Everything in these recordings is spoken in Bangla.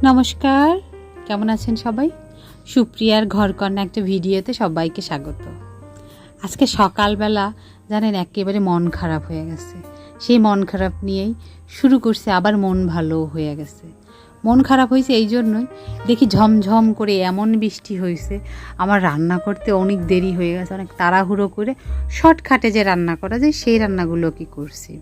নমস্কার, কেমন আছেন সবাই? সুপ্রিয়ার ঘরকন্যা একটা ভিডিওতে সবাইকে স্বাগত। আজকে সকালবেলা জানেন একেবারে মন খারাপ হয়ে গেছে। সেই মন খারাপ নিয়েই শুরু করছে, আবার মন ভালো হয়ে গেছে। মন খারাপ হয়েছে এই জন্যই, দেখি ঝমঝম করে এমন বৃষ্টি হয়েছে, আমার রান্না করতে অনেক দেরি হয়ে গেছে। অনেক তাড়াহুড়ো করে শর্টকাটে যে রান্না করা যায় সেই রান্নাগুলো কি করছি।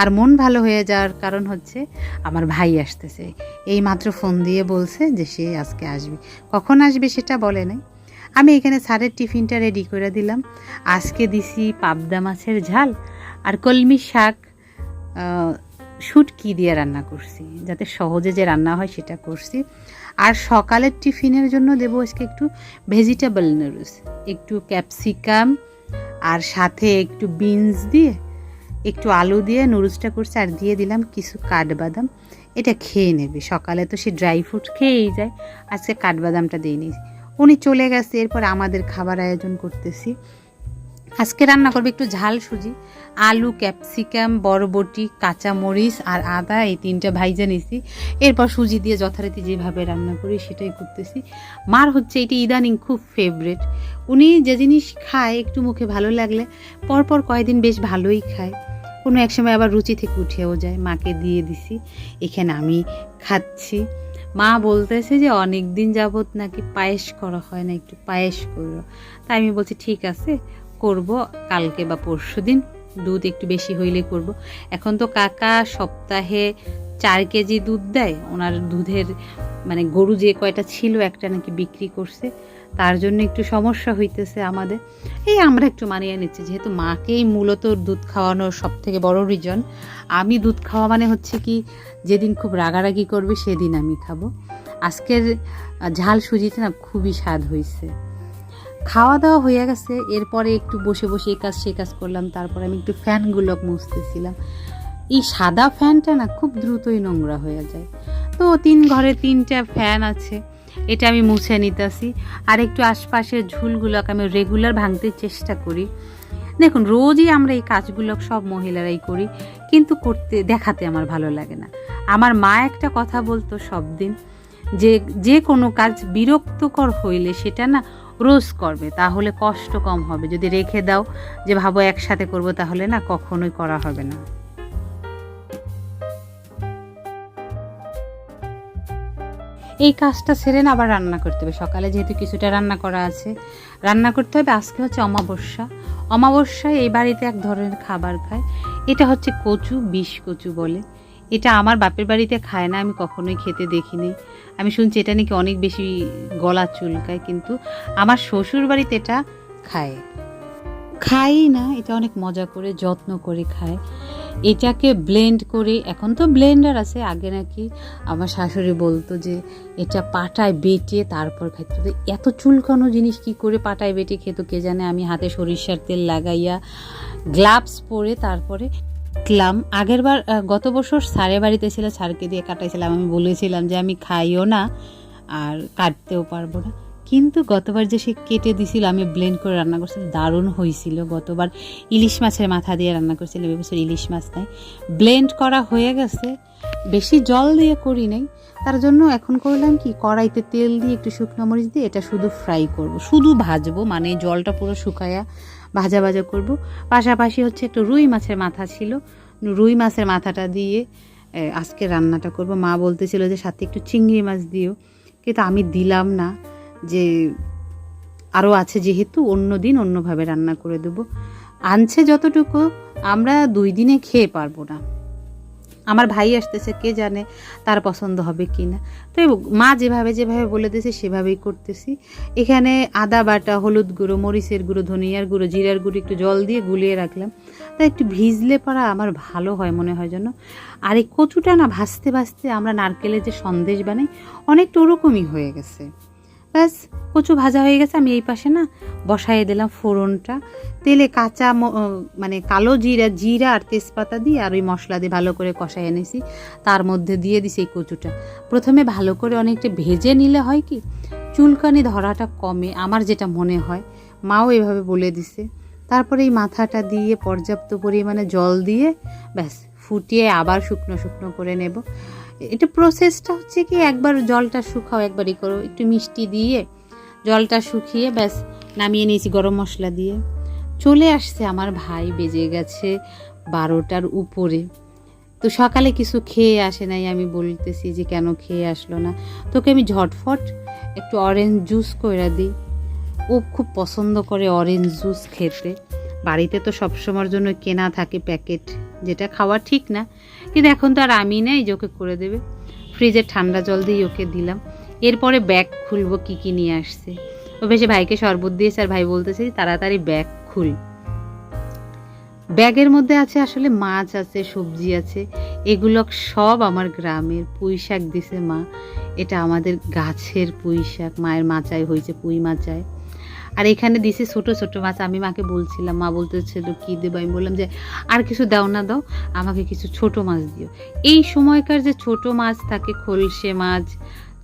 আর মন ভালো হয়ে যাওয়ার কারণ হচ্ছে আমার ভাই আসতেছে। এই মাত্র ফোন দিয়ে বলছে যে সে আজকে আসবে। কখন আসবে সেটা বলে নাই। আমি এখানে স্যারের টিফিনটা রেডি করে দিলাম। আজকে দিছি পাবদা মাছের ঝাল আর কলমি শাক শুটকি দিয়ে রান্না করছি, যাতে সহজে যে রান্না হয় সেটা করছি। আর সকালের টিফিনের জন্য দেবো আজকে একটু ভেজিটেবল নুডলস, একটু ক্যাপসিকাম আর সাথে একটু বিনস দিয়ে একটু আলু দিয়ে নুডলসটা করছি। আর দিয়ে দিলাম কিছু কাঠবাদাম, এটা খেয়ে নেবে। সকালে তো সে ড্রাই ফ্রুট খেয়েই যায়, আজকে কাঠবাদামটা দিয়ে নিই। উনি চলে গেছে, এরপর আমাদের খাবার আয়োজন করতেছি। আজকে রান্না করবে একটু ঝাল সুজি, আলু, ক্যাপসিকাম, বরবটি, কাঁচামরিচ আর আদা, এই তিনটা ভাইজা নিছি। এরপর সুজি দিয়ে যথারীতি যেভাবে রান্না করি সেটাই করতেছি। মার হচ্ছে এটি ইদানিং খুব ফেভারেট। উনি যে জিনিস খায় একটু মুখে ভালো লাগলে পরপর কয়েকদিন বেশ ভালোই খায়, কোনো এক সময় আবার রুচি থেকে উঠেও যায়। মাকে দিয়ে দিছি, এখানে আমি খাচ্ছি। মা বলতেছে যে অনেক দিন যাবত নাকি পায়েস করা হয় না, একটু পায়েস করো। তাই আমি বলছি ঠিক আছে করব, কালকে বা পরশু দিন। দুধ একটু বেশি হইলে করব। এখন তো কাকা সপ্তাহে 4 কেজি দুধ দেয়। ওনার দুধের মানে গরু যে কয়টা ছিল একটা নাকি বিক্রি করছে, তার জন্য একটু সমস্যা হইতেছে আমাদের। এই আমরা একটু মানিয়ে নিচ্ছি, যেহেতু মাকেই মূলত দুধ খাওয়ানোর সব থেকে বড় রিজন। আমি দুধ খাওয়া মানে হচ্ছে কি, যেদিন খুব রাগারাগি করবে সেদিন আমি খাবো। আজকের ঝাল সুজিতে না খুবই স্বাদ হয়েছে। খাওয়া দাওয়া হয়ে গেছে, এরপরে একটু বসে বসে এই কাজ সে কাজ করলাম। তারপরে আমি একটু ফ্যানগুলো মুছতেছিলাম। এই সাদা ফ্যানটা না খুব দ্রুতই নোংরা হয়ে যায়, তো 3 ঘরে 3টা ফ্যান আছে, এটা আমি মুছে নিতেছি। আর একটু আশপাশের ঝুলগুলোকে আমি রেগুলার ভাঙতে চেষ্টা করি। দেখুন রোজই আমরা এই কাজগুলো সব মহিলারাই করি, কিন্তু করতে দেখাতে আমার ভালো লাগে না। আমার মা একটা কথা বলতো সব দিন, যে কোনো কাজ বিরক্তকর হইলে সেটা না রোজ করবে, তাহলে কষ্ট কম হবে। যদি রেখে দাও যে ভাবো একসাথে করব, তাহলে না কখনোই করা হবে না। এই কাজটা সেরে না আবার রান্না করতে হবে। সকালে যেহেতু কিছুটা রান্না করা আছে, রান্না করতে হবে। আজকে হচ্ছে অমাবস্যা। অমাবস্যায় এই বাড়িতে এক ধরনের খাবার খায়, এটা হচ্ছে কচু, বিষ কচু বলে। এটা আমার বাপের বাড়িতে খায় না, আমি কখনোই খেতে দেখিনি। আমি শুনছি এটা নাকি অনেক বেশি গলা চুলকায়, কিন্তু আমার শ্বশুর বাড়িতে এটা খায়। খাই না, এটা অনেক মজা করে যত্ন করে খায়। এটাকে ব্লেন্ড করে, এখন তো ব্লেন্ডার আছে, আগে নাকি আমার শাশুড়ি বলতো যে এটা পাটায় বেটে তারপর খাইতে। তো এত চুলকানো জিনিস কি করে পাটায় বেটে খেত কে জানে। আমি হাতে সরিষার তেল লাগাইয়া গ্লাভস পরে তারপরে কাটলাম। আগের বার গত বছর স্যারের বাড়িতে ছিল, স্যারকে দিয়ে কাটাইছিলাম। আমি বলেছিলাম যে আমি খাইও না আর কাটতেও পারবো না, কিন্তু গতবার যে সে কেটে দিছিল, আমি ব্লেন্ড করে রান্না করছিলাম, দারুণ হয়েছিল। গতবার ইলিশ মাছের মাথা দিয়ে রান্না করছিলাম, এবছর ইলিশ মাছ নাই। ব্লেন্ড করা হয়ে গেছে, বেশি জল দিয়ে করি নাই। তার জন্য এখন করলাম কি, কড়াইতে তেল দিয়ে একটু শুকনো মরিচ দিয়ে এটা শুধু ফ্রাই করব, শুধু ভাজবো, মানে জলটা পুরো শুকায়া ভাজা ভাজা করব। পাশাপাশি হচ্ছে একটু রুই মাছের মাথা ছিল, রুই মাছের মাথাটা দিয়ে আজকে রান্নাটা করব। মা বলতেছিল যে সাথে একটু চিংড়ি মাছ দিও, কিন্তু আমি দিলাম না, যে আরও আছে যেহেতু অন্য দিন অন্যভাবে রান্না করে দেবো। আনছে যতটুকু, আমরা 2 দিনে খেয়ে পারবো না। আমার ভাই আসতেছে, কে জানে তার পছন্দ হবে কি না। তো মা যেভাবে যেভাবে বলে দিয়েছে সেভাবেই করতেছি। এখানে আদা বাটা, হলুদ গুঁড়ো, মরিচের গুঁড়ো, ধনিয়ার গুঁড়ো, জিরার গুঁড়ো একটু জল দিয়ে গুলিয়ে রাখলাম। তাই একটু ভিজলে পড়া আমার ভালো হয় মনে হয় যেন। আর এই কচুটা না ভাজতে ভাজতে আমরা নারকেলের যে সন্দেশ বানাই অনেকটা ওরকমই হয়ে গেছে। ব্যাস কচু ভাজা হয়ে গেছে। আমি এই পাশে না বসাইয়ে দিলাম ফোড়নটা। তেলে কাঁচা মানে কালো জিরা আর তেজপাতা দিয়ে আর ওই মশলা দিয়ে ভালো করে কষাই এনেছি। তার মধ্যে দিয়ে দিছি এই কচুটা। প্রথমে ভালো করে অনেকটা ভেজে নিলে হয় কি, চুলকানি ধরাটা কমে, আমার যেটা মনে হয়। মাও এভাবে বলে দিছে। তারপরে এই মাথাটা দিয়ে পর্যাপ্ত পরিমাণে জল দিয়ে ব্যাস ফুটিয়ে আবার শুকনো শুকনো করে নেব। এটা প্রসেসটা হচ্ছে কি, একবার জলটা শুকাও, একবারই করো, একটু মিষ্টি দিয়ে জলটা শুকিয়ে ব্যাস নামিয়ে নিয়েছি গরম মশলা দিয়ে। চলে আসছে আমার ভাই, বেজে গেছে 12টার উপরে। তো সকালে কিছু খেয়ে আসে নাই, আমি বলতেছি যে কেন খেয়ে আসলো না, তোকে আমি ঝটফট একটু অরেঞ্জ জুস করে দিই। ও খুব পছন্দ করে অরেঞ্জ জুস খেতে। বাড়িতে তো সবসময়ের জন্য কেনা থাকে প্যাকেট, যেটা খাওয়া ঠিক না, কিন্তু এখন তো আর আমি নেই যে ওকে করে দেবে। ফ্রিজের ঠান্ডা জল দিয়ে ওকে দিলাম। এরপরে ব্যাগ খুলবো কি কি নিয়ে আসছে। ও বেশি ভাইকে শরবত দিয়েছে, আর ভাই বলতেছে তাড়াতাড়ি ব্যাগ খুল। ব্যাগের মধ্যে আছে আসলে মাছ আছে, সবজি আছে, এগুলো সব আমার গ্রামের। পুঁই শাক দিছে মা, এটা আমাদের গাছের পুঁই শাক, মায়ের মাচায় হয়েছে পুঁই মাচায়। আর এখানে দিছে ছোট ছোট মাছ। আমি মাকে বলছিলাম, মা বলতেছে তো কী দেবো, আমি বললাম যে আর কিছু দাও না, দাও আমাকে কিছু ছোট মাছ দিও। এই সময়কার যে ছোট মাছ থাকে, খলসে মাছ,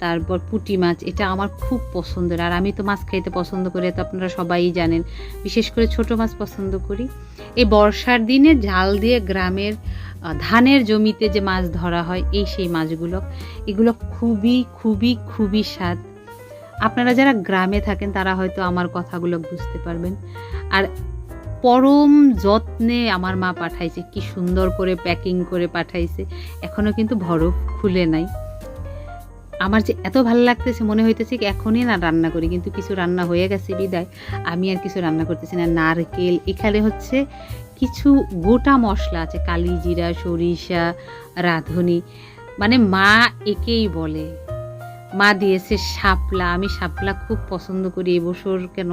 তারপর পুঁটি মাছ, এটা আমার খুব পছন্দের। আর আমি তো মাছ খাইতে পছন্দ করি, তো আপনারা সবাই জানেন, বিশেষ করে ছোট মাছ পছন্দ করি। এই বর্ষার দিনে ঝাল দিয়ে গ্রামের ধানের জমিতে যে মাছ ধরা হয়, সেই মাছগুলো, এগুলো খুবই খুবই খুবই স্বাদ। আপনারা যারা গ্রামে থাকেন তারা হয়তো আমার কথাগুলো বুঝতে পারবেন। আর পরম যত্নে আমার মা পাঠাইছে, কি সুন্দর করে প্যাকিং করে পাঠাইছে, এখনও কিন্তু বরফ খুলে নাই। আমার যে এত ভালো লাগতেছে, মনে হইতেছে কি এখনই না রান্না করি, কিন্তু কিছু রান্না হয়ে গেছে বিদায় আমি আর কিছু রান্না করতেছি না। নারকেল, এখানে হচ্ছে কিছু গোটা মশলা আছে, কালি জিরা, সরিষা, রাঁধুনি, মানে মা একেই বলে। মা দিয়েছে শাপলা, আমি শাপলা খুব পছন্দ করি। এবছর কেন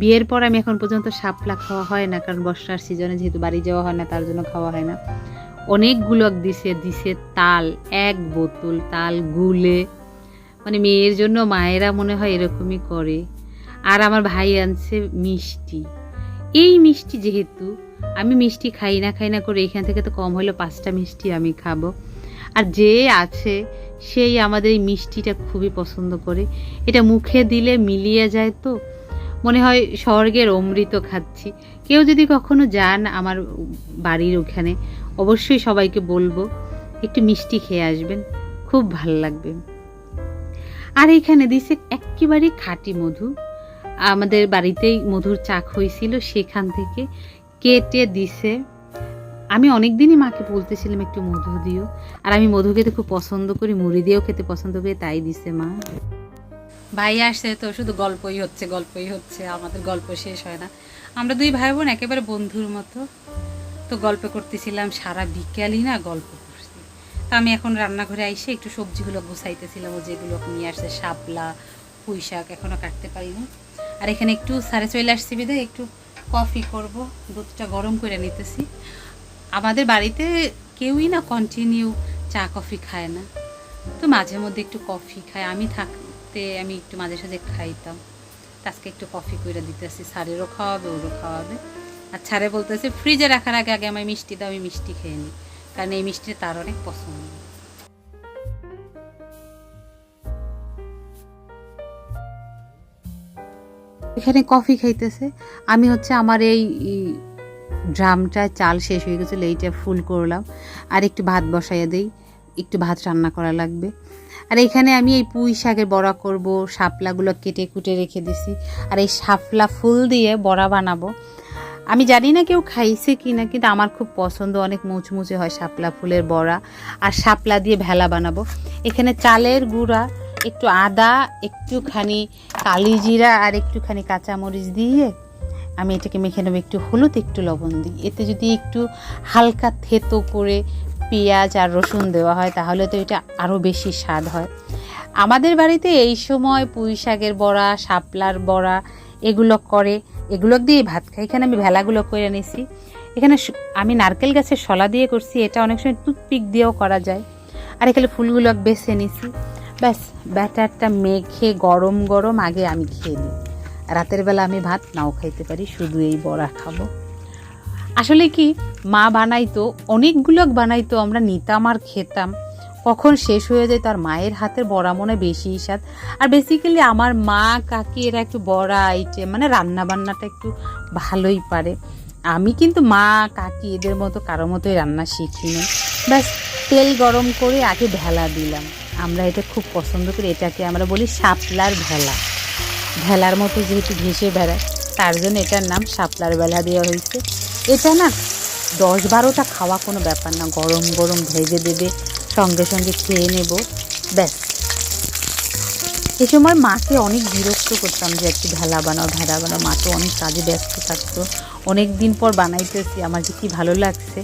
বিয়ের পর আমি এখন পর্যন্ত শাপলা খাওয়া হয় না, কারণ বর্ষার সিজনে যেহেতু বাড়ি যাওয়া হয় না, তার জন্য খাওয়া হয় না। অনেকগুলো দিছে তাল, 1 বোতল তাল গুলে, মানে মেয়ের জন্য মায়েরা মনে হয় এরকমই করে। আর আমার ভাই আনছে মিষ্টি। এই মিষ্টি, যেহেতু আমি মিষ্টি খাই না করে এখান থেকে তো কম হলো 5টা মিষ্টি আমি খাবো। আর যে আছে সেই আমাদের এই মিষ্টিটা খুবই পছন্দ করে। এটা মুখে দিলে মিলিয়ে যায়, তো মনে হয় স্বর্গের অমৃত খাচ্ছি। কেউ যদি কখনো যান আমার বাড়ির ওখানে, অবশ্যই সবাইকে বলবো একটু মিষ্টি খেয়ে আসবেন, খুব ভাল লাগবে। আর এখানে দিছে একেবারে খাঁটি মধু, আমাদের বাড়িতেই মধুর চাক হয়েছিল, সেখান থেকে কেটে দিছে। আমি অনেক দিনই মাকে বলতেছিলাম একটু মধু দিও, আর আমি মধু খেতে খুব পছন্দ করি, মুড়ি দিয়েও খেতে পছন্দ করি, তাই দিছে মা। ভাই আসছে তো শুধু গল্পই হচ্ছে, আমাদের গল্প শেষ হয় না। আমরা 2 ভাই বোন একেবারে বন্ধুর মতো, তো গল্প করতেছিলাম সারা বিকেলই না গল্প করছি। তো আমি এখন রান্নাঘরে আইসে একটু সবজিগুলো গুছাইতেছিলাম, ও যেগুলো নিয়ে আসছে, শাপলা, পুঁই শাক এখনও কাটতে পারিনি। আর এখানে একটু সারে চলে আসছি বিধায় একটু কফি করব, দুধটা গরম করে নিতেছি। আমাদের বাড়িতে কেউই না কন্টিনিউ চা কফি খায় না, তো মাঝে মধ্যে একটু কফি খায়। আমি থাকতে আমি একটু মাঝে সাঝে খাইতাম, আজকে একটু কফি করে দিতেছি, স্যারেরও খাওয়াবে, ওরও খাওয়াবে। আর স্যারে বলতেছে ফ্রিজে রাখার আগে আগে আমি মিষ্টি দাও, আমি মিষ্টি খেয়ে নিই, কারণ এই মিষ্টি তার অনেক পছন্দ। এখানে কফি খাইতেছে, আমি হচ্ছে আমার এই ড্রামটায় চাল শেষ হয়ে গেছিলো, এইটা ফুল করলাম। আর একটু ভাত বসাইয়া দেই, একটু ভাত রান্না করা লাগবে। আর এখানে আমি এই পুঁই শাকের বড়া করব, শাপলাগুলো কেটে কুটে রেখে দিছি। আর এই শাপলা ফুল দিয়ে বড়া বানাবো। আমি জানি না কেউ খাইছে কি না, কিন্তু আমার খুব পছন্দ, অনেক মুচমুচে হয় শাপলা ফুলের বড়া। আর শাপলা দিয়ে ভেলা বানাবো। এখানে চালের গুঁড়া, একটু আদা, একটুখানি কালি জিরা আর একটুখানি কাঁচামরিচ দিয়ে আমি এটাকে মেখে নেবো। একটু হলুদ, একটু লবণ দিই। এতে যদি একটু হালকা থেতো করে পেঁয়াজ আর রসুন দেওয়া হয়, তাহলে তো এটা আরও বেশি স্বাদ হয়। আমাদের বাড়িতে এই সময় পুঁই শাকের বড়া, শাপলার বড়া এগুলো করে, এগুলো দিয়ে ভাত খাই। এখানে আমি ভেলাগুলো করে নিছি। এখানে আমি নারকেল গাছের শলা দিয়ে করছি, এটা অনেক সময় টুথপিক দিয়েও করা যায়। আর এখানে ফুলগুলো বেছে নিছি, ব্যাস ব্যাটারটা মেখে গরম গরম আগে আমি খেয়ে নিই। রাতের বেলা আমি ভাত নাও খাইতে পারি, শুধু এই বড়া খাবো। আসলে কি, মা বানাইতো, অনেকগুলো বানাইতো, আমরা নিতাম আর খেতাম, কখন শেষ হয়ে যায়। তার মায়ের হাতের বড়া মনে বেশি স্বাদ। আর বেসিক্যালি আমার মা কাকি এরা একটু বড়া আইটেম, মানে রান্না বান্নাটা একটু ভালোই পারে। আমি কিন্তু মা কাকি এদের মতো কারো মতোই রান্না শিখিনি। ব্যাস তেল গরম করে আগে ভেলা দিলাম। আমরা এটা খুব পছন্দ করি, এটাকে আমরা বলি শাপলার ভেলা। ভেলার মতো যেহেতু ভেসে বেড়ায় তার জন্য এটার নাম শাপলার ভেলা দেওয়া হয়েছে। এটা না 10-12টা খাওয়া কোনো ব্যাপার না, গরম গরম ভেজে দেবে, সঙ্গে সঙ্গে খেয়ে নেব, ব্যাস। এ সময় মাকে অনেক বিরক্ত করতাম যে একটু ভেলা বানাও ভেলা বানাও, মা তো অনেক কাজে ব্যস্ত থাকতো। অনেক দিন পর বানাইতেছি, আমার যে কী ভালো লাগছে।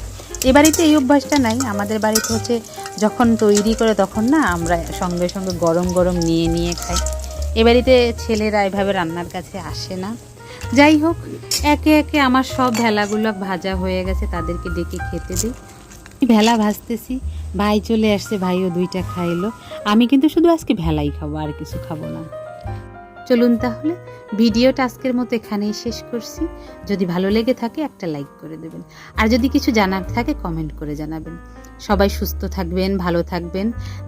এ বাড়িতে এই অভ্যাসটা নাই, আমাদের বাড়িতে হচ্ছে যখন তৈরি করে তখন না আমরা সঙ্গে সঙ্গে গরম গরম নিয়ে নিয়ে খাই। এ বাড়িতে ছেলেরা এভাবে রান্নার কাছে আসে না। যাই হোক, একে একে আমার সব ভেলাগুলো ভাজা হয়ে গেছে, তাদেরকে ডেকে খেতে দিই। ভেলা ভাজতেছি, ভাই চলে আসছে, ভাইও 2টা খাইলো। আমি কিন্তু শুধু আজকে ভেলাই খাবো, আর কিছু খাবো না। চলুন তাহলে ভিডিওটা আজকের মতো এখানেই শেষ করছি। যদি ভালো লেগে থাকে একটা লাইক করে দেবেন, আর যদি কিছু জানার থাকে কমেন্ট করে জানাবেন। সবাই সুস্থ থাকবেন, ভালো থাকবেন।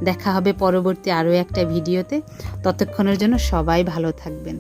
দেখা হবে পরবর্তী আরও একটা ভিডিওতে। ততক্ষণের জন্য সবাই ভালো থাকবেন।